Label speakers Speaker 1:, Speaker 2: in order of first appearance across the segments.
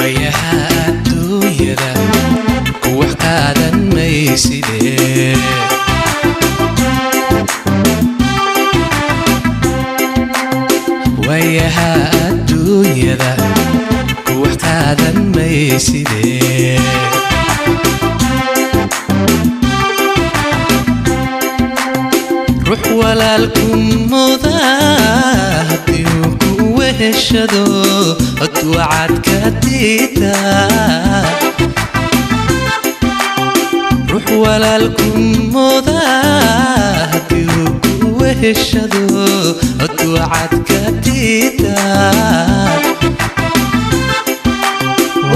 Speaker 1: wayaha adduunyada ku wax qaadan maysidee wayaha adduunyada ku wax qaadan maysidee ruux walaalkum mudaa haddii ku weheshado adwacad ka diida ruux walaalkum mudaa haddii ku weheshado adwacad ka diida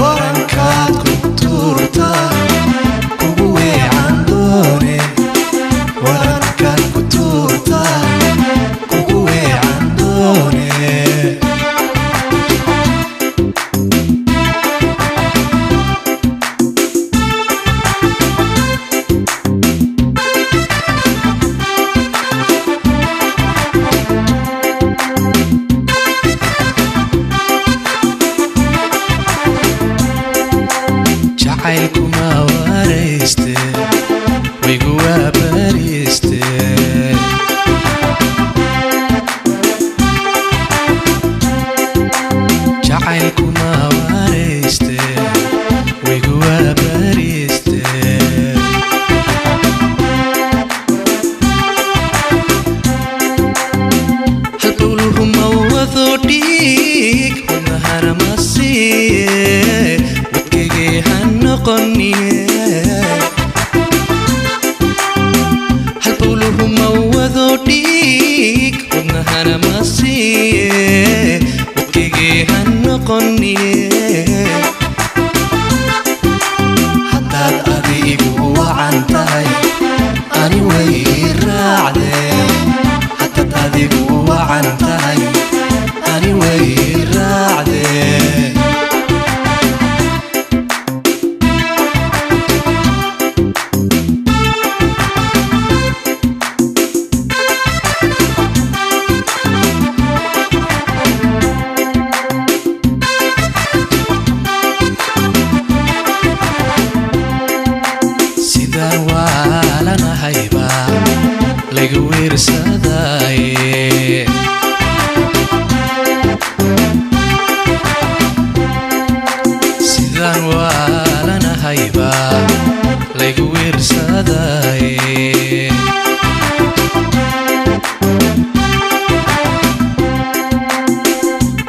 Speaker 1: warankaad ku tuurta kugu weecan doone warankaad ku tuurta kugu weecan doone jacaylkuma warayste waygu waabariste jacaylkuma warayste waygu waabariste halbowluhuma wado dhiig wadnahana ma siiye wadkaygay ha noqoniye halbowluhuma wado dhiig wadnahana ma siiye wadkaygay ha noqoniye haddaad adigu wacan tahay ani way ii raacdee haddaad adigu wacan tahay ani way ii raacdee sidaan waalanahayba laga weersadaaye sidaan waalanahayba laga weersadaaye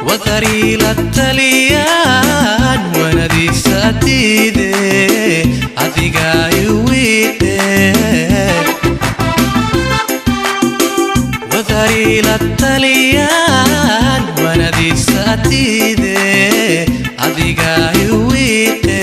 Speaker 1: wadari la taliyaan wanadiisa diide adiga iwide wadari la taliyaan wanadiisa diide adiga iwide